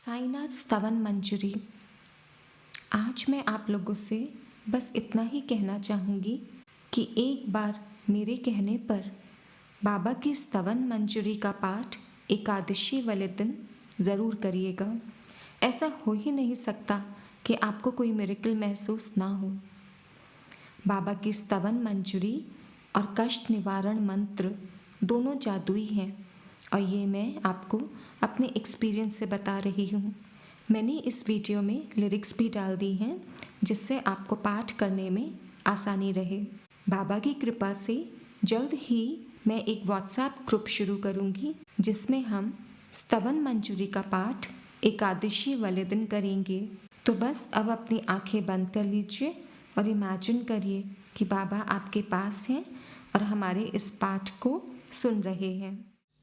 साईनाथ स्तवन मंजरी। आज मैं आप लोगों से बस इतना ही कहना चाहूँगी कि एक बार मेरे कहने पर बाबा की स्तवन मंजरी का पाठ एकादशी वाले दिन ज़रूर करिएगा। ऐसा हो ही नहीं सकता कि आपको कोई मिरेकल महसूस ना हो। बाबा की स्तवन मंजरी और कष्ट निवारण मंत्र दोनों जादुई हैं और ये मैं आपको अपने एक्सपीरियंस से बता रही हूँ। मैंने इस वीडियो में लिरिक्स भी डाल दी हैं जिससे आपको पाठ करने में आसानी रहे। बाबा की कृपा से जल्द ही मैं एक व्हाट्सएप ग्रुप शुरू करूँगी जिसमें हम स्तवन मंजरी का पाठ एकादशी वाले दिन करेंगे। तो बस अब अपनी आंखें बंद कर लीजिए और इमेजिन करिए कि बाबा आपके पास हैं और हमारे इस पाठ को सुन रहे हैं।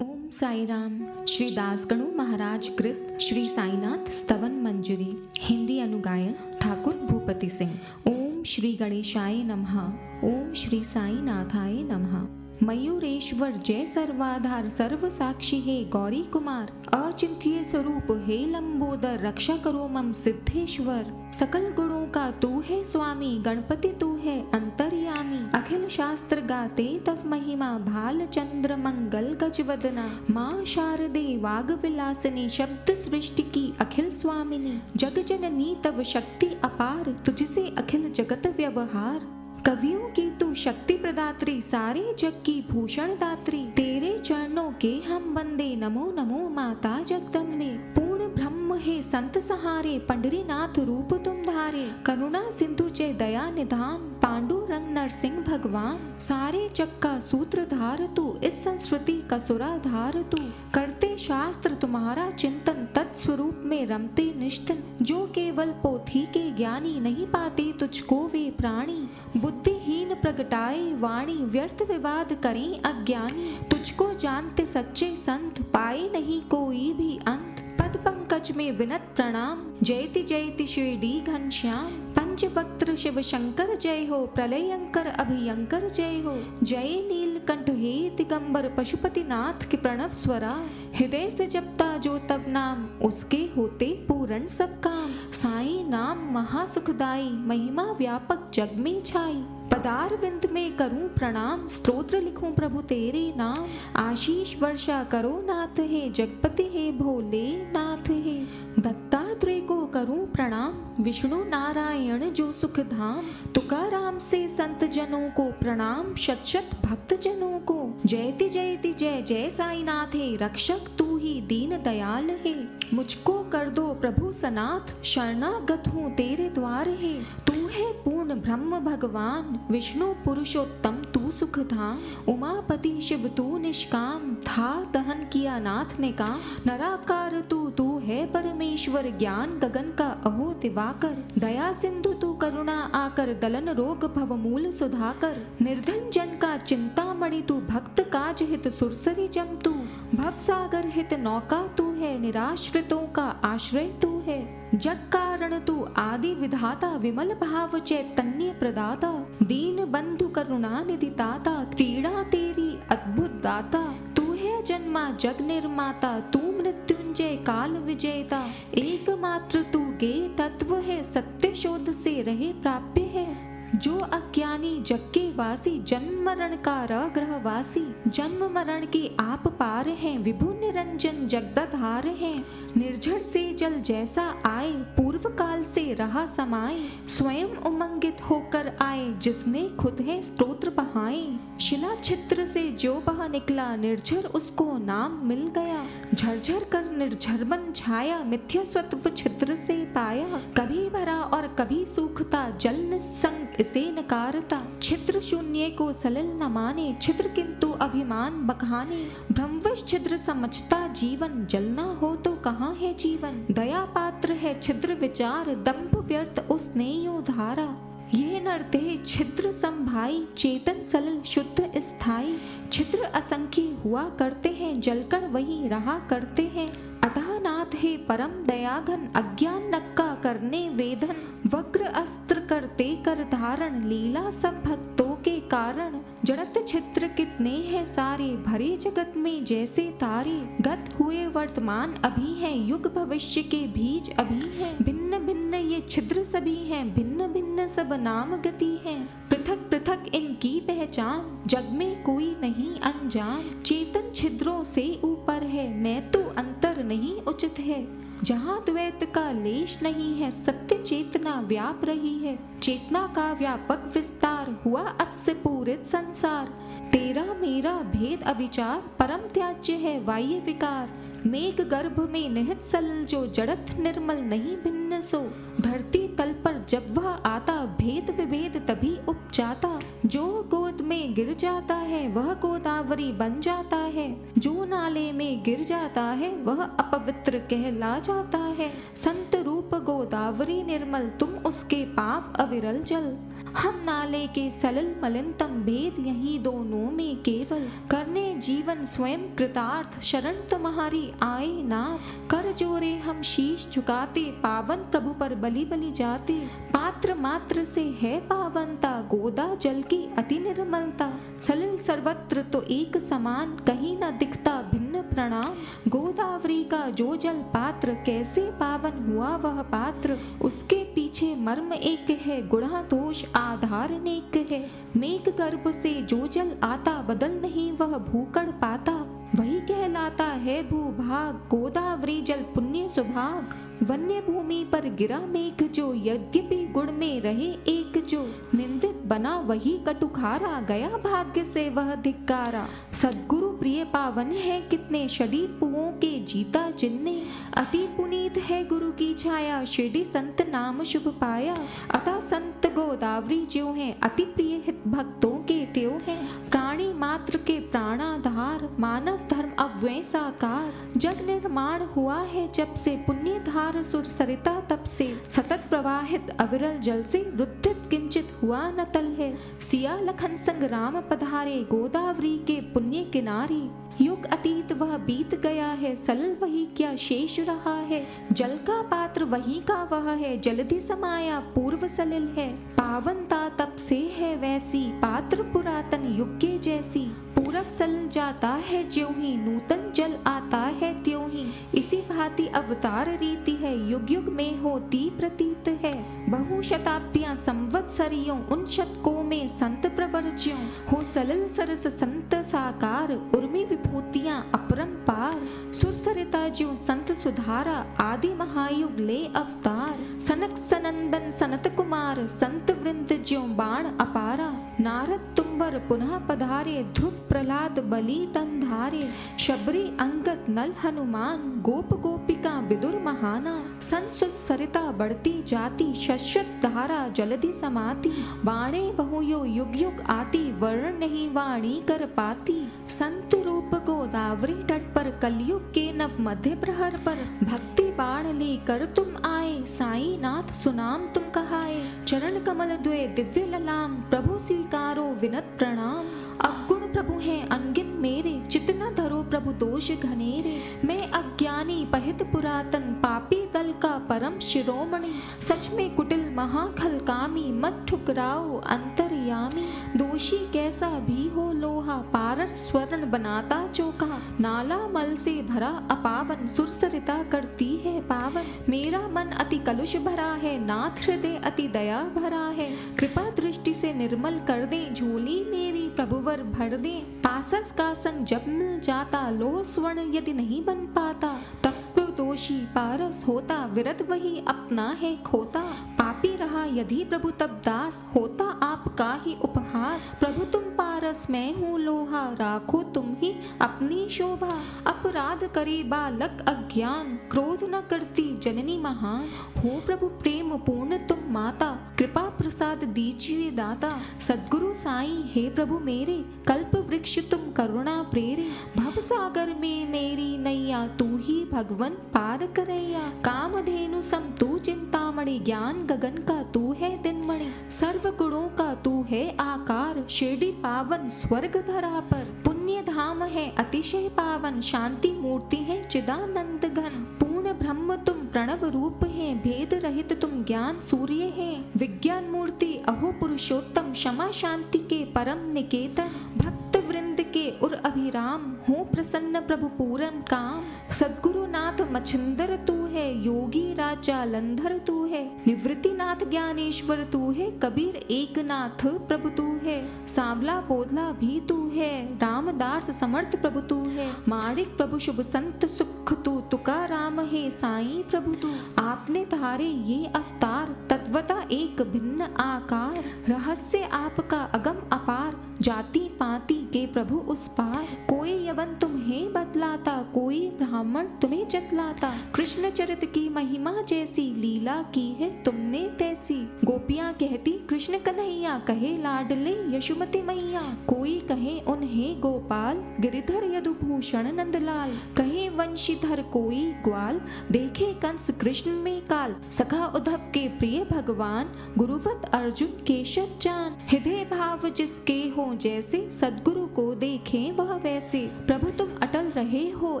ओम साई राम। श्री दासगणु महाराज कृत श्री साईनाथ स्तवन मंजरी। हिंदी अनुगायन ठाकुर भूपति सिंह। ओम श्री गणेशाय नमः। ओम श्री साईनाथाय नमः। मयूरेश्वर जय सर्वाधार सर्व साक्षी हे गौरी कुमार। अचिंत्य स्वरूप हे लंबोदर रक्षा करो मम सिद्धेश्वर। सकल गुणों का तू है स्वामी गणपति तू है अंतर्यामी। अखिल शास्त्र गाते तव महिमा भाल चंद्र मंगल गजवदना। माँ शारदे वाग विलासिनी शब्द सृष्टि की अखिल स्वामिनी। जग जननी तव शक्ति अपार तुझसे अखिल जगत व्यवहार। कवियों की तू शक्ति प्रदात्री सारे जग की भूषण दात्री। तेरे चरणों के हम बंदे नमो नमो माता जगदम्बे। पूर्ण ब्रह्म है संत सहारे पंडरीनाथ रूप तुम धारे। करुणा सिंधु जय दया निधान पांडुरंग नरसिंह भगवान। सारे जग का सूत्रधार तू इस संस्कृति का सुराधार तू। करते शास्त्र तुम्हारा चिंतन तत्स्वरूप में रमते निष्ठन। जो केवल पोथी के ज्ञानी नहीं पाते तुझको वे प्राणी। बुद्धिहीन प्रगटाए वाणी व्यर्थ विवाद करें अज्ञानी। तुझको जानते सच्चे संत पाए नहीं कोई भी अंत। पद पंकज में विनत प्रणाम जयति जयति शिरडी घनश्याम। पंचवक्त्र शिव शंकर जय हो प्रलयंकर अभियंकर जय हो। जय नीलकंठ हे दिगंबर पशुपति नाथ के प्रणव स्वरा। हृदय से जपता जो तब नाम उसके होते पूर्ण सब काम। साई नाम महासुखदाई महिमा व्यापक जग में छाई। पदार विंद में करूं प्रणाम स्तोत्र लिखूं प्रभु तेरे नाम। आशीष वर्षा करो नाथ है जगपति है भोले नाथ है। दत्तात्रेय को करूं प्रणाम विष्णु नारायण जो सुख धाम। तुकाराम से संत जनों को प्रणाम शत शत भक्त जनों को। जयति जयति जय जय साईनाथ है रक्षक तू ही दीन दयाल है। मुझको कर दो प्रभु सनाथ शरणागत हूँ तेरे द्वार है। तू है पूर्ण ब्रह्म भगवान विष्णु पुरुषोत्तम तू सुख धाम। उमापति शिव तू निष्काम था दहन किया नाथ ने काम। नराकार तू है परमेश्वर ज्ञान गगन का अहो दिवाकर। दया सिंधु तू करुणा आकर दलन रोग भव मूल सुधाकर। निर्धन जन का चिंतामणि तू भक्त काज हित सुरसरी जम तू। भव सागर हित नौका तू है निराश्रितों का आश्रय तू है। जग कारण तू आदि विधाता विमल भाव चैतन्य प्रदाता। दीन बंधु करुणा निधि दाता क्रीड़ा तेरी अद्भुत दाता। तू है जन्मा जग निर्माता तू मृत्युंजय काल विजेता। एकमात्र तू गे तत्व है सत्य शोध से रहे प्राप्य है। जो अज्ञानी जग के वासी जन्म मरण का ग्रहवासी। जन्म मरण के आप पार हैं विभु निरंजन जगदधार हैं। निर्झर से जल जैसा आए पूर्व काल से रहा समाये। स्वयं उमंगित होकर आए जिसने खुद है स्तोत्र बहाए। शिला छिद्र से जो बह निकला निर्झर उसको नाम मिल गया। झरझर कर निर्झर बन छाया मिथ्या स्वत्व छिद्र से पाया। कभी भरा और कभी सूखता जल निस्संग इसे नकारता। छिद्र शून्य को सलिल न माने छिद्र किंतु अभिमान बखाने। ब्रह्मवश छिद्र समझता जीवन जलना हो तो कहाँ है जीवन। दया पात्र है छिद्र विचार दंभ व्यर्थ उसने उधारा। ये नरदेह छिद्र संभाई चेतन सलिल शुद्ध स्थाई। छिद्र असंख्य हुआ करते हैं जलकर वहीं रहा करते हैं। अतः नाथ है परम दयाघन अज्ञान नक्का करने वेदन। वक्र अस्त्र करते कर धारण लीला सब भक्तों के कारण जड़त छिद्र कितने हैं सारे, भरे जगत में जैसे तारे। गत हुए वर्तमान अभी हैं, युग भविष्य के बीज अभी हैं। भिन्न भिन्न ये छिद्र सभी हैं, भिन्न भिन्न सब नाम गति हैं। पृथक पृथक इनकी पहचान, जग में कोई नहीं अनजान। चेतन छिद्रों से ऊपर है, मैं तो अंतर नहीं उचित है। जहाँ द्वैत का लेश नहीं है, सत्य चेतना व्याप रही है। चेतना का व्यापक विस्तार हुआ अस्य पूरित संसार। तेरा मेरा भेद अविचार, परम त्याज्य है बाह्य विकार। मेघ गर्भ में निहित सलिल जो, जड़त निर्मल नहीं भिन्न सो। धरती तल पर जब वह आता, भेद विभेद तभी उपजाता। जो गोद में गिर जाता है वह गोदावरी बन जाता है। जो नाले में गिर जाता है वह अपवित्र कहला जाता है। संत रूप गोदावरी निर्मल, तुम उसके पाप अविरल जल। हम नाले के सलिल मलिनतम, भेद यही दोनों में केवल। करने जीवन स्वयं कृतार्थ, शरण तुम्हारी आए नाथ। कर जोरे हम शीश झुकाते, पावन प्रभु पर बलि बलि जाते। पात्र मात्र से है पावनता, गोदा जल की अति निर्मलता। सलिल सर्वत्र तो एक समान, कहीं न दिखता भिन्न प्रणाम। गोदावरी का जो जल पात्र, कैसे पावन हुआ वह पात्र। उसके पीछे मर्म एक है, गुणा दोष आधार नेक है। मेघ गर्भ से जो जल आता, बदल नहीं वह भूकड़ पाता। वही कहलाता है भूभाग, गोदावरी जल पुण्य सुभाग। वन्य भूमि पर गिरा मेघ जो, यद्यपि गुण में रहे एक जो। निंदित बना वही कटुखारा, गया भाग्य से वह धिक्कारा। सद्गुरु प्रिय पावन है कितने, षडी पुओं के जीता जिनने। अति पुनीत है गुरु की छाया, शिरडी संत नाम शुभ पाया। अतः संत गोदावरी ज्यों हैं, अति प्रिय हित भक्तों के त्यों हैं। प्राणी मात्र के प्राणाधार, मानव धर्म अव्यय साकार। जग निर्माण हुआ है जब से, पुण्य धार सुर सरिता तब से। सतत प्रवाहित अविरल जल से, वृद्धित किंचित हुआ न तल है। सिया लखन संग राम पधारे, गोदावरी के पुण्य किनारे। युग अतीत वह बीत गया है, सलिल वही क्या शेष रहा है। जल का पात्र वही का वह है, जलधि समाया पूर्व सलिल है। पावनता तब से है वैसी, पात्र पुरातन युग के जैसी। पूरब सलिल जाता है ज्यों ही, नूतन जल आता है त्यों ही। इसी भांति अवतार रीति है, युग युग में होती प्रतीत है। बहु शताब्दियां संवत्सरियों, उन शतकों में संत प्रवर्ज्यों। हो सलिल सरस संत साकार, उर्मी विभूतियां अपरंपार। सुरसरिता ज्यों संत सुधारा, आदि महायुग ले अवतार। सनक सनंदन सनत कुमार, संत वृंद ज्यों बाण अपारा। नारद तुम्बर पुनः पधारे, ध्रुव प्रहलाद बलि तंधारे। शबरी अंगद नल हनुमान, गोप गोपिका विदुर महाना। संसुत सरिता बढ़ती जाती, शश्वत धारा जलधि समाती। बाणे बहुयो युग युग आती, वर्ण नहीं वाणी कर पाती। संत रूप गोदावरी तट पर, कलयुग के नव मध्य प्रहर पर। भक्ति बाण लेकर तुम आए, साईं नाथ सुनाम तुम कहाए। चरण कमल द्वय दिव्य ललाम, प्रभु स्वीकारो विनत प्रणाम। अवगुण प्रभु हैं अनगिन मेरे, चित न धरो प्रभु दोष घनेरे। मैं अज्ञानी पहित पुरातन, पापी दल का परम शिरोमणि। सच में कुटिल महाखल कामी, मत ठुकराओ अंतर्यामी। दोषी कैसा भी हो लोहा, पारस स्वर्ण बनाता चोखा। नाला मल से भरा अपावन, सुरसरिता करती है पावन। मेरा मन अति कलुष भरा है, नाथ हृदय अति दया भरा है। कृपा दृष्टि से निर्मल कर दे, झोली मेरी प्रभुवर भर दे। पासस का संग जब मिल जाता, लोह स्वर्ण यदि नहीं बन पाता। तब तो दोषी पारस होता, विरत वही अपना है खोता। पापी रहा यदि प्रभु तब दास, होता आपका ही उपहास। प्रभु तुम पारस मैं हूँ लोहा, राखो तुम ही अपनी शोभा। अपराध करे बालक अज्ञान, क्रोध न करती जननी महान। हो प्रभु प्रेम पूर्ण तुम माता, कृपा प्रसाद दीजिए दाता। सद्गुरु साईं हे प्रभु मेरे, कल्प वृक्ष तुम करुणा प्रेरे। भव सागर में मेरी नैया, तू ही भगवन पार करैया। कामधेनु सम तू चिंतामणि, ज्ञान गगन का तू है दिनमणि। सर्व गुणों का तू है आकार, शिरडी पावन स्वर्ग धरा पर। पुण्य धाम है अतिशय पावन, शांति मूर्ति है चिदानंद घन। पूर्ण ब्रह्म तुम प्रणव रूप हैं, भेद रहित तुम ज्ञान सूर्य हैं। विज्ञान मूर्ति अहो पुरुषोत्तम, क्षमा शांति के परम निकेतन। भक्त वृंद के उर अभिराम, हो प्रसन्न प्रभु पूरन काम। सद्गुरुनाथ मछिंदर तू है, योगी राजा लंधर तू है। निवृत्तिनाथ ज्ञानेश्वर तू है, कबीर एकनाथ प्रभु तू है। सांवला बोधला भी तू है, रामदास समर्थ प्रभु तू है। माणिक प्रभु शुभ संत सुख तू, तुकाराम है साईं प्रभु तू। आपने धारे ये अवतार, तत्वता एक भिन्न आकार। रहस्य आपका अगम अपार, जाति पाति के प्रभु उस पार। कोई यवन तुम्हें बतलाता, कोई ब्राह्मण तुम्हें जतलाता। कृष्ण चरित की महिमा जैसी, लीला की है तुमने तैसी। गोपियाँ कहती कृष्ण कन्हैया, कहे लाडले यशोमती मैया। कोई कहे उन्हें गोपाल, गिरिधर यदुभूषण नंदलाल। कहे वंशीधर कोई ग्वाल, देखे कंस कृष्ण में काल। सखा उद्धव के प्रिय भगवान, गुरुवत अर्जुन केशव जान। हृदय भाव जिसके हो जैसे, सद्गुरु को देखें वह वैसे। प्रभु तुम अटल रहे हो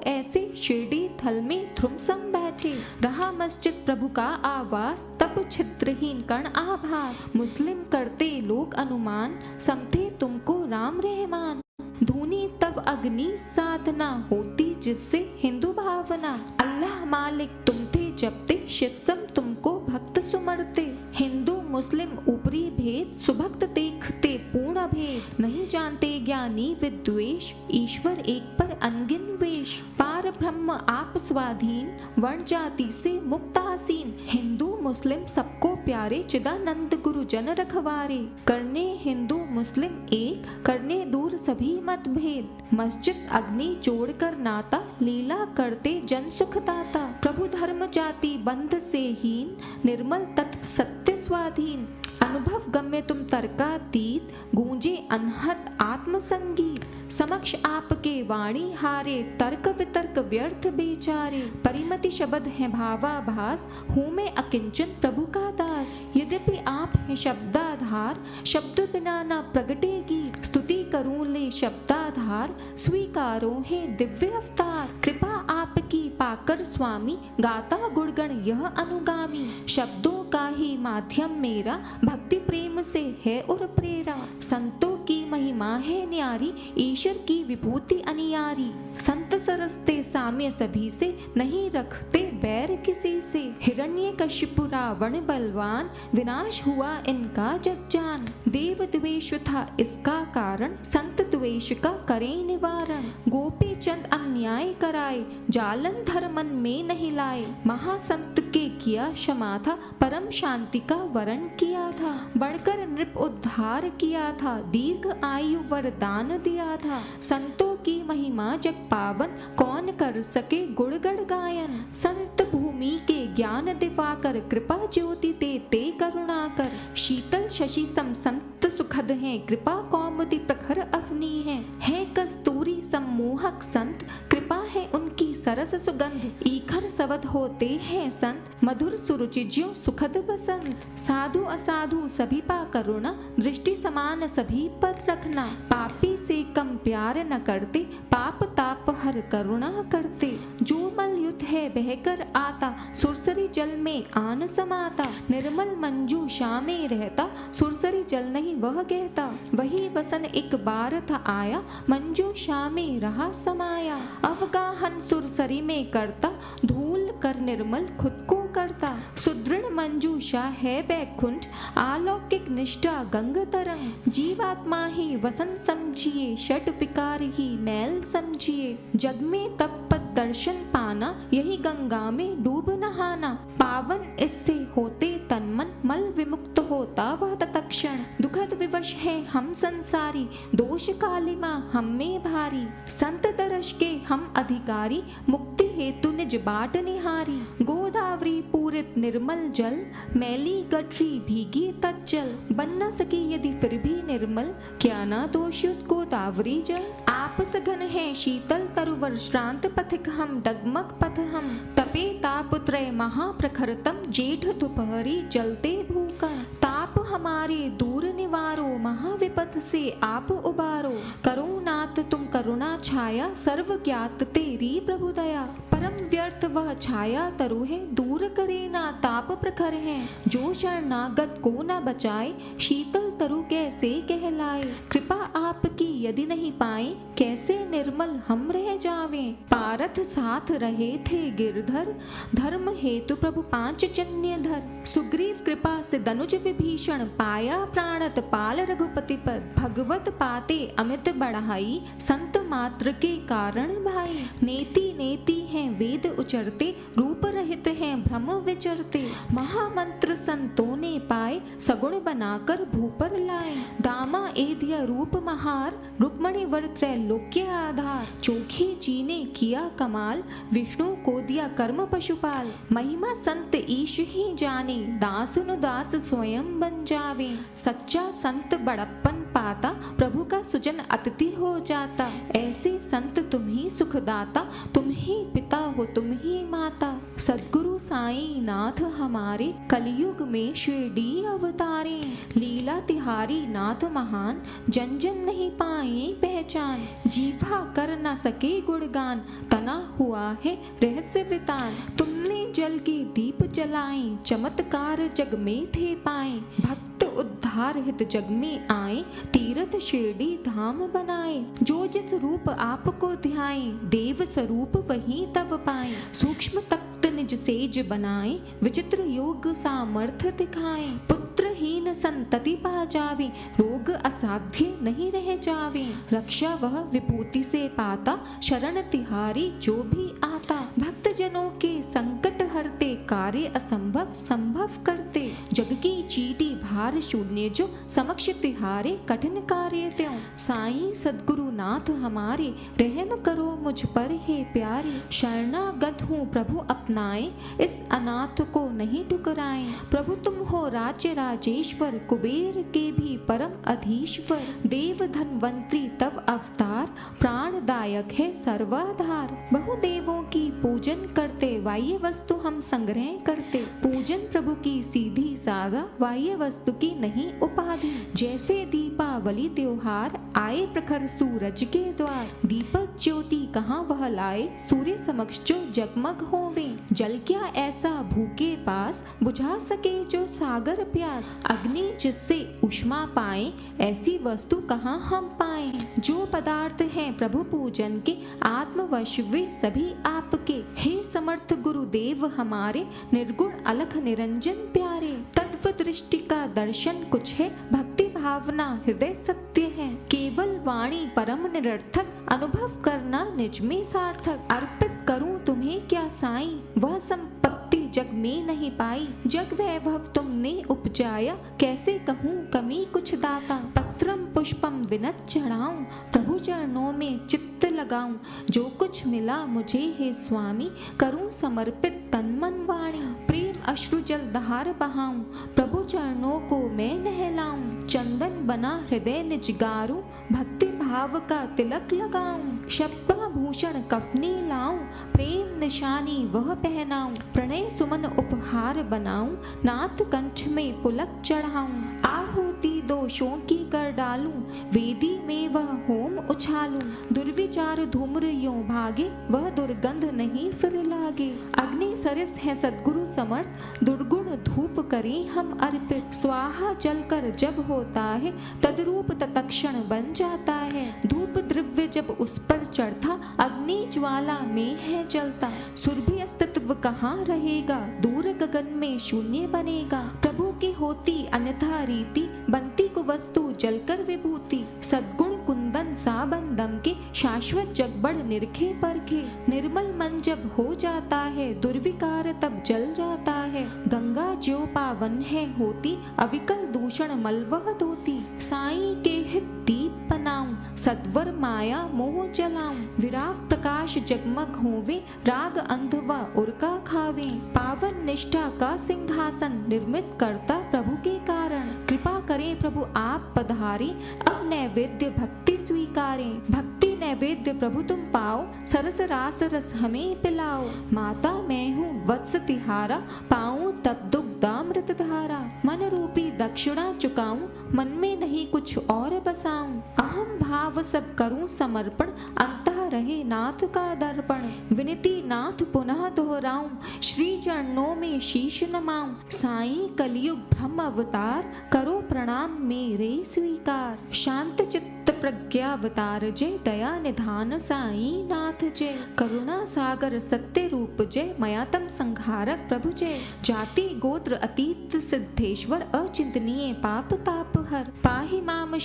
ऐसे, शिरडी थल में ध्रुम सम बैठे। रहा मस्जिद प्रभु का आवास, तब छिद्रहीन कण आभास। मुस्लिम करते लोग अनुमान, समझे तुमको राम रहमान। धूनी तब अग्नि साधना, होती जिससे हिंदू भावना। अल्लाह मालिक तुम थे जपते, शिव सम तुमको भक्त सुमरते। हिंदू मुस्लिम ऊपरी भेद, सुभक्त देखते पूर्ण भेद। नहीं जानते ज्ञानी विद्वेष, ईश्वर एक पर अनगिन वेश। पार ब्रह्म आप स्वाधीन, वर्ण जाति से मुक्त आसीन। हिंदू मुस्लिम सबको प्यारे, चिदानंद गुरु जन रखवारे। करने हिंदू मुस्लिम एक, करने दूर सभी मतभेद। मस्जिद अग्नि जोड़कर नाता, लीला करते जन सुख दाता। प्रभु धर्म जाति बंध से हीन, निर्मल तत्व सत्य स्वाधीन। अनुभव गम्य तुम तर्कातीत, गूंजे अनहद आत्म संगीत। समक्ष आपके वाणी हारे, तर्क वितर्क व्यर्थ बेचारे। परिमति शब्द है भावाभास, हूँ मैं अकिंचन प्रभु का दास। यद्यपि आप हैं शब्दाधार, शब्द बिना न प्रगटेगी। स्तुति करूं ले शब्दाधार, स्वीकारो है दिव्य अवतार। कृपा आपकी पाकर स्वामी, गाता गुणगण यह अनुगामी। शब्दों का ही माध्यम मेरा, भक्ति प्रेम से है और प्रेरा। संतों की महिमा है न्यारी, ईश्वर की विभूति अनियारी। संत सरसते साम्य सभी से, नहीं रखते बैर किसी से। हिरण्यकशिपु रावण बलवान, विनाश हुआ इनका जगजान। देव द्वेष था इसका कारण, संत द्वेष का करे निवारण। गोपी चंद अन्याय कराए, जालन धर्मन में नहीं लाए। महासंत के किया क्षमा था, परम शांति का वरण किया था। बढ़कर नृप उद्धार किया था, दीर्घ आयु वरदान दिया था। संतों की महिमा जग पावन, कौन कर सके गुणगण गायन। संत भूमि के ज्ञान दिवाकर, कृपा ज्योति देते करुणाकर। शीतल शशि सम संत सुखद हैं, कृपा कौमुदी प्रखर अवनी है कस्तूरी सम्मोहक संत, कृपा है उनकी सरस सुगंध। ईखर सवद होते हैं संत, मधुर सुरुचि ज्यों सुखद बसंत। साधु असाधु सभी पा करुणा, दृष्टि समान सभी पर रखना। पापी से कम प्यार न करते, पाप ताप हर करुणा करते। जो मल युद्ध है बहकर आता, सुरसरी जल में आन समाता। निर्मल मंजू शाम में रहता, सुरसरी जल नहीं वह कहता। वही वसन एक बार था आया, मंजू शाम में रहा समाया। अवगाहन सुरसरी में करता, धूल कर निर्मल खुद को करता। सुदृढ़ मंजूषा है बैकुंठ, अलौकिक निष्ठा गंग तरंग। जीवात्मा ही वसन समझिए, षट विकार ही मैल समझिए। जग में तब पद दर्शन पाना, यही गंगा में डूब नहाना। पावन इससे होते तन मन, मल विमुक्त होता वह तत्क्षण। दुखद विवश है हम संसारी, दोष कालिमा हम में भारी। संत दर्श के हम अधिकारी, मुक्ति हेतु निज बाट निहारी। गोदावरी पूरित निर्मल जल, मैली गठरी भीगी तज्जल। बन न सकी यदि फिर भी निर्मल, क्या ना दोषयुत गोदावरी जल। आप सघन है शीतल तरुवर, श्रांत पथिक हम डगमग पथ हम। तपे ताप त्रय महाप्रखरतम, जेठ दोपहरी जलते भूकण। ताप हमारे दूर निवारो, महाविपत से आप उबारो। करुणात तुम करुणा छाया, सर्व ज्ञात तेरी प्रभु दया। परम व्यर्थ वह छाया तरु है, दूर करे ना ताप प्रखर है। जो शरणागत को न बचाए, शीतल तरु कैसे कहलाए। कृपा आपकी यदि नहीं पाए, कैसे निर्मल हम रह जावे। पारथ साथ रहे थे गिरधर, धर्म हेतु प्रभु पांच जन्य धर। सुग्रीव कृपा से दनुज विभीषण, पाया प्राणत पाल रघुपति पद। भगवत पाते अमित बढ़ाई, संत मात्र के कारण भाई। नेति नेति हैं वेद उचरते, रूप रहित हैं भ्रम विचरते। महामंत्र संतों ने पाए, सगुण बनाकर भूपर लाए। दामा एदिया रूप महार, रुक्मणी वर त्रैलोक्य आधार। चोखे जी ने किया कमाल, विष्णु को दिया कर्म पशुपाल। महिमा संत ईश ही जाने, दासुन दास स्वयं बन जावे। सच्चा संत बड़प्पन पाता, प्रभु का सुजन अतिथि हो जाता। ऐसे संत तुम ही सुखदाता, तुम ही पिता हो तुम ही माता। सद्गुरु साईं नाथ हमारे, कलयुग में शिरडी अवतारे। लीला तिहारी नाथ महान, जन जन नहीं पाए पहचान। जीवा कर न सके गुणगान, तना हुआ है रहस्य वितान। तुमने जल के दीप जलाए, चमत्कार जग में थे पाए। भक्त उद्धार हित जग में आए, तीर्थ शिरडी धाम बनाए। जो जिस रूप आपको ध्याए, देव स्वरूप वही तब पाए। सूक्ष्म तप्त निज सेज बनाए, विचित्र योग सामर्थ दिखाए। पुत्रहीन संतति पा जावे, रोग असाध्य नहीं रह जावे। रक्षा वह विभूति से पाता, शरण तिहारी जो भी आता। भक्त जनों के संकट हरते, कार्य असंभव संभव करते। जग की चीटी भार शून्य, जो समक्ष तिहारे कठिन कार्य त्यों। साईं सद्गुरु नाथ हमारे, रहम करो मुझ पर हे प्यारे। शरणागत हूँ प्रभु अपनाए, इस अनाथ को नहीं ठुकराए। प्रभु तुम हो राज्य राजेश्वर, कुबेर के भी परम अधीश्वर। देव धनवंतरी तव अवतार, प्राणदायक है सर्वाधार। बहुदेवों की पूजन करते, बाह्य वस्तु हम संग्रह करते। पूजन प्रभु की सीधी साधा, बाह्य वस्तु की नहीं उपाधि। जैसे दीपावली त्योहार, आए प्रखर सूरज के द्वार। दीपक ज्योति कहाँ वह लाए, सूर्य समक्ष जो जगमग होवे। जल क्या ऐसा भूखे पास, बुझा सके जो सागर प्यास। अग्नि जिससे उष्मा पाए, ऐसी वस्तु कहाँ हम पाए। जो पदार्थ हैं प्रभु पूजन के, आत्मवश वे सभी आपके। हे समर्थ गुरुदेव हमारे, निर्गुण अलख निरंजन प्यारे। तत्व दृष्टि का दर्शन कुछ है, भक्ति भावना हृदय सत्य है। केवल वाणी परम निरर्थक, अनुभव करना निज में सार्थक। अर्पित करूं तुम्हें क्या साईं, वह संपत्ति जग में नहीं पाई। जग वैभव तुमने उपजाया, कैसे कहूँ कमी कुछ दाता। पत्रम पुष्पम विनत चढ़ाऊं, प्रभु चरणों में चित्त लगाऊं। जो कुछ मिला मुझे हे स्वामी, करूं समर्पित तन मन वाणी। प्रेम अश्रु जल धार बहाऊं, प्रभु चरणों को मैं नहलाऊं। चंदन बना हृदय निज गारूं, भक्ति भाव का तिलक लगाऊं। शब्बा भूषण कफनी लाऊं, प्रेम निशानी वह पहनाऊं। प्रणय सुमन उपहार बनाऊं, नाथ कंठ में पुलक चढ़ाऊं। आहुति दोषों की कर डालूं, वेदी में वह होम उछालूं। दुर्विचार धूम्र यों भागे, वह दुर्गंध नहीं फिर लागे। अग्नि सरिस है सद्गुरु समर्थ, दुर्गुण धूप करें हम अर्पित। स्वाहा जलकर जब होता है, तद्रूप तत्क्षण बन जाता है। धूप द्रव्य जब उस पर चढ़ता, अग्नि ज्वाला में है जलता। सुरभि अस्तित्व कहाँ रहेगा, दूर गगन में शून्य बनेगा। प्रभु की होती अन्यथा रीति, बनती को वस्तु जलकर विभूति। सद्गुण कुंदन साबन दम के, शाश्वत जगबड़ निरखे परखे। निर्मल मन जब हो जाता है, दुर्विकार तब जल जाता है। गंगा ज्यों पावन है होती, अविकल दूषण मल वह धोती। साईं के हित दीप बनाऊं, सत्वर माया मोह जलाऊं। विराग प्रकाश जगमग होवे, राग अंधवा उरका खावे। पावन निष्ठा का सिंहासन, निर्मित करता प्रभु के कारण। कृपा करें प्रभु आप पधारे, अब नैवेद्य भक्ति स्वीकारें। भक्ति नैवेद्य प्रभु तुम पाओ, सरस रास रस हमें पिलाओ। माता मैं हूँ वत्स तिहारा, पाऊं तब दुग्धामृत धारा। मन रूपी दक्षिणा चुकाऊं, मन में नहीं कुछ और बसाऊं। अहम भाव सब करूं समर्पण, अंतः रहे नाथ का दर्पण। विनती नाथ पुनः दोहराऊं, श्री चरणों में शीश नमाऊं। साईं कलयुग ब्रह्म अवतार, करो प्रणाम मेरे स्वीकार। शांत चित्त प्रज्ञा अवतार जय, दया निधान साईं नाथ जय। करुणा सागर सत्य रूप जय, मयातम संहारक प्रभु जय। जाति गोत्र अतीत सिद्धेश्वर, अचिंतनीय पाप ताप हर। पाहि माम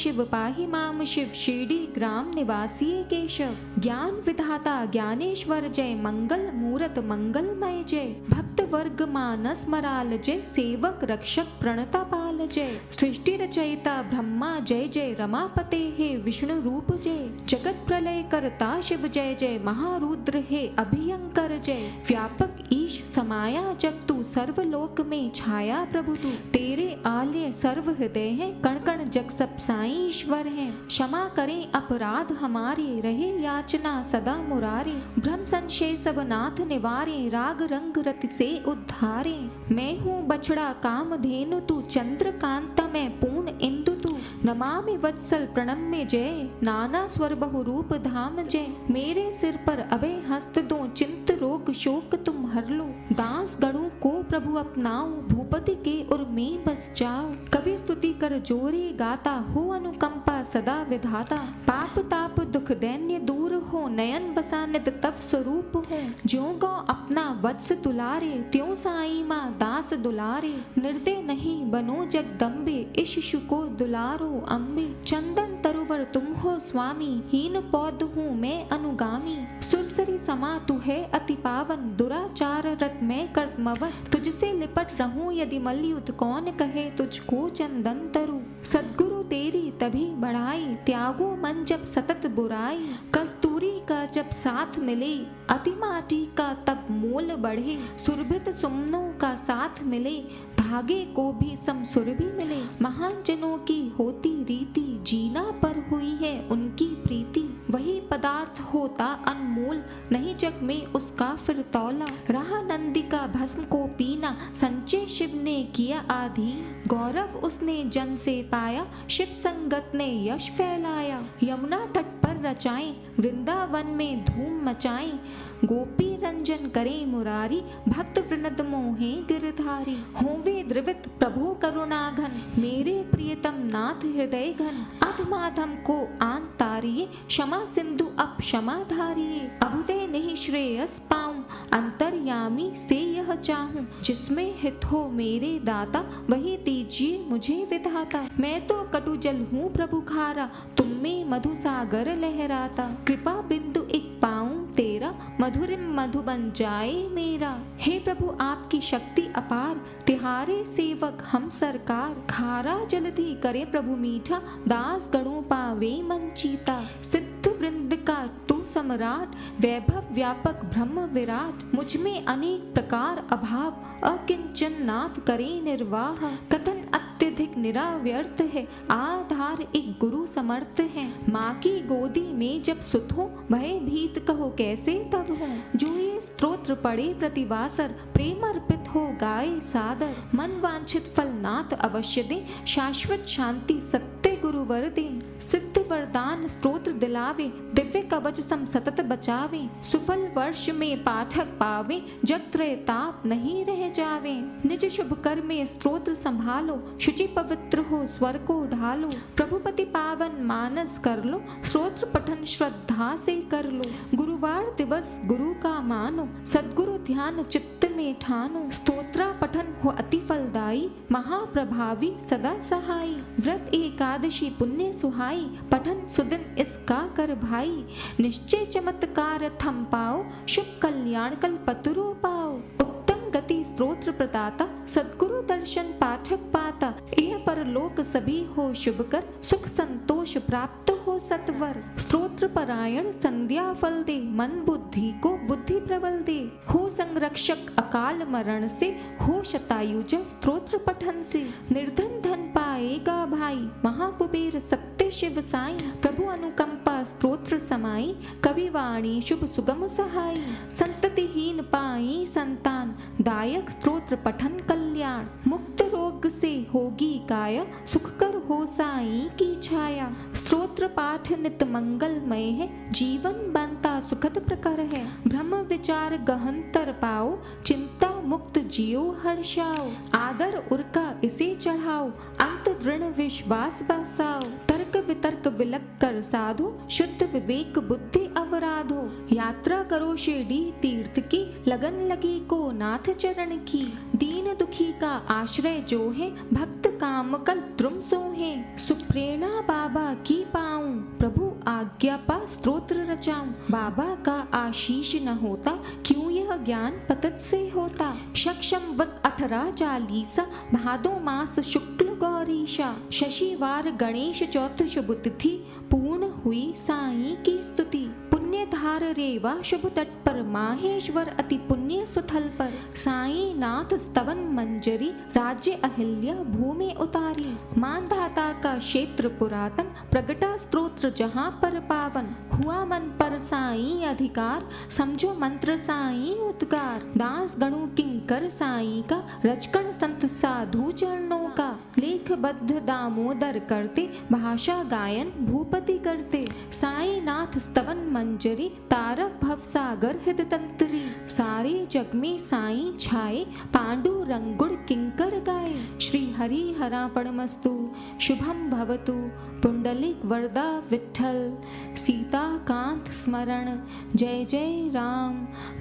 शिव, शिरडी ग्राम निवासी केशव। ज्ञान विधाता ज्ञानेश्वर जय, मंगल मूरत मंगलमय जय। भक्त वर्ग मानस मराल जय, सेवक रक्षक प्रणता पाल जय। सृष्टि रचयिता ब्रह्मा जय जय, रमापते हे विष्णु रूप जय। जगत प्रलय करता शिव जय जय, महारुद्र हे अभियंकर जय। व्यापक ईश समाया जग तू, सर्वलोक में छाया प्रभु तू। तेरे आलय सर्व हृदय है, कण कण जग सब साईं ईश्वर है। क्षमा करें अपराध हमारे, रहे याचना सदा मुरारे। भ्रम संशय सब नाथ निवारे, राग रंग रति से उद्धारे। मैं हूँ बछड़ा कामधेनु तू, चंद्रकांता मैं पूर्ण इंदु तू। नमामि वत्सल प्रणम्य जय, नाना स्वर बहु रूप धाम जय। मेरे सिर पर अभय हस्त दो, चिंत रोग शोक तुम हर लो। दास गणों को प्रभु अपनाओ, भूपति के उर में बस जाओ। कवि स्तुति कर जोरे गाता, हो अनुकंपा सदा विधाता। पाप ताप दुख दैन्य दूर हो, नयन बसा नित तव स्वरूप हो। ज्यों गौ अपना वत्स दुलारे, त्यों साई माँ दास दुलारे। निर्दय नहीं बनो जगदम्बे, इस शिशु को दुलारो अम्बे। चंदन तरुवर तुम हो स्वामी, हीन पौध हूँ मैं अनुगामी। सुरसरी समा तू है अति पावन, दुराचार रत मैं कर्मवत। तुझसे लिपट रहूं यदि मलयुद्ध, कौन कहे तुझको चंदन तरु। सद्गुरु तेरी तभी बढ़ाई, त्यागो मन जब सतत बुराई। कस्तूरी का जब साथ मिले, अति माटी का तब मोल बढ़े। सुरभित सुमनों का साथ मिले, भागे को भी समसुर भी मिले। महान जनों की होती रीति, जीना पर हुई है उनकी प्रीति। वही पदार्थ होता अनमोल, नहीं जग में उसका फिर तौला। रहा नंदी का भस्म को पीना, संचय शिव ने किया आधी। गौरव उसने जन से पाया, शिव संगत ने यश फैलाया। यमुना तट पर रचाएं, वृंदावन में धूम मचाएं। गोपी रंजन करे मुरारी, भक्त वृनद मोहे गिरधारी। होवे द्रवित प्रभु करुणाघन, मेरे प्रियतम नाथ हृदय घन। अधमाधम को आन तारिये, क्षमा सिंधु अब क्षमा धारिये। अभुदय नहीं श्रेयस पाऊं, अंतर्यामी से यह चाहूं। जिसमें हित हो मेरे दाता, वही दीजिए मुझे विधाता। मैं तो कटु जल हूँ प्रभु खारा, तुम में मधु सागर लहराता। कृपा बिंदु एक पाऊं तेरा, मधुरिम मधु बन जाए मेरा। हे प्रभु आपकी शक्ति अपार, तिहारे सेवक हम सरकार। खारा जलधि करे प्रभु मीठा, दास गणों पावे मन चीता। सिद्ध वृंद का तू सम्राट, वैभव व्यापक ब्रह्म विराट। मुझ में अनेक प्रकार अभाव, अकिंचन नाथ करे निर्वाह। कथन अत्यधिक निराव्यर्थ है, आधार एक गुरु समर्थ है। माँ की गोदी में जब सुत हो, भय भीत कहो कैसे तब हो। जो ये स्तोत्र पढ़े प्रतिवासर, प्रेम अर्पित हो गाए सादर। मन वांछित फल नाथ अवश्य दे, शाश्वत शांति सत्य गुरुवर दे। सिद्ध वरदान स्तोत्र दिलावे, दिव्य कवच सम सतत बचावे। सुफल वर्ष में पाठक पावे, जग त्रय ताप नहीं रह जावे। निज शुभ कर में स्तोत्र संभालो, शुचि पवित्र हो स्वर को ढालो। प्रभुपति पावन मानस कर लो, स्तोत्र पठन श्रद्धा से कर लो। गुरुवार दिवस गुरु का मानो, सद्गुरु ध्यान चित्त में ठानो। स्तोत्रा पठन हो अति फलदायी, महाप्रभावी सदा सहाई। व्रत एकादशी पुण्य सुहाई, पठन सुदिन इसका कर भाई। निश्चय चमत्कार थम पाओ, शुभ कल्याण कल पतुरो पाओ। उत्तम गति स्तोत्र प्रदाता, सद्गुरु दर्शन पाठक पाता। यह परलोक सभी हो शुभ कर, सुख संतोष प्राप्त हो सत्वर। स्तोत्र परायण संध्या फल दे, मन बुद्धि को बुद्धि प्रबल दे। हो संरक्षक अकाल मरण से, हो शतायुज स्तोत्र पठन से। निर्धन धन पाएगा भाई, महाकुबेर सत्य शिव साई। प्रभु अनुकंपा स्तोत्र समाई, कवि वाणी शुभ सुगम सहाई। संततिहीन दीन पाई संतान, दायक स्तोत्र पठन कल्याण। मुक्त रोग से होगी काया, सुखकर हो साईं की छाया। स्तोत्र पाठ नित मंगलमय है, जीवन बनता सुखद प्रकर है। ब्रह्म विचार गहनतर पाओ, चिंता मुक्त जियो हर्षाओ। आदर उरका इसे चढ़ाओ, अंत दृढ़ विश्वास बसाओ। तर्क वितर्क विलक कर साधो, शुद्ध विवेक बुद्धि अवराधो। यात्रा करो शिरडी तीर्थ की, लगन लगी को नाथ चरण की। दीन दुखी का आश्रय जो है, भक्त काम कल द्रुम सोहे। सुप्रेरणा बाबा की पाऊं, प्रभु आज्ञा पा स्तोत्र रचाऊं। बाबा का आशीष न होता, क्यों यह ज्ञान पतत से होता। सक्षम वत 18 भादो मास शुक्ल गौरीशा। शशिवार गणेश चौथ शुभ तिथि, पूर्ण हुई साईं की स्तुति। पुण्य धार रेवा शुभ तट पर, माहेश्वर अति पुण्य सुथल पर। साईं नाथ स्तवन मंजरी, राज्य अहिल्या भूमि उतारी। मानधाता का क्षेत्र पुरातन, प्रगटा स्तोत्र जहाँ पर पावन। हुआ मन पर साईं अधिकार, समझो मंत्र साईं उद्गार। दास गणु किंकर साईं का, रचकन संत साधु चरणों का। लेखबद्ध दामोदर करते, भाषा गायन भूपति करते। साईं नाथ स्तवन मंजरी, तारक भव सागर हृद तंत्री। सारे जग में साईं छाए, पांडु रंगुड़ किंकर गाए। श्री हरि हरापणमस्तु, शुभम भवतु, पुंडलिक वरदा विठ्ठल। सीता कांत स्मरण, जय जय राम।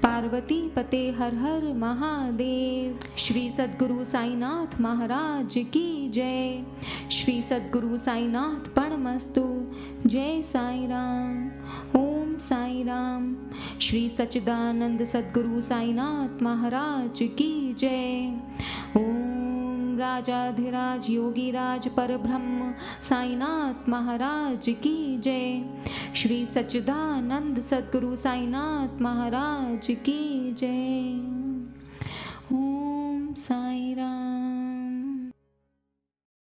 पार्वती पते हर हर महादेव। श्री सद्गुरु साईनाथ महाराज की जय। श्री सद्गुरु साईनाथ पणमस्तु। जय साई राम। ओम साई राम। श्री सच्चिदानंद सद्गुरु साईनाथ महाराज की जय। ओम राजाधिराज योगीराज परब्रह्म साईनाथ महाराज की जय। श्री सच्चिदानंद सद्गुरु साईनाथ महाराज की जय। ओम साई राम।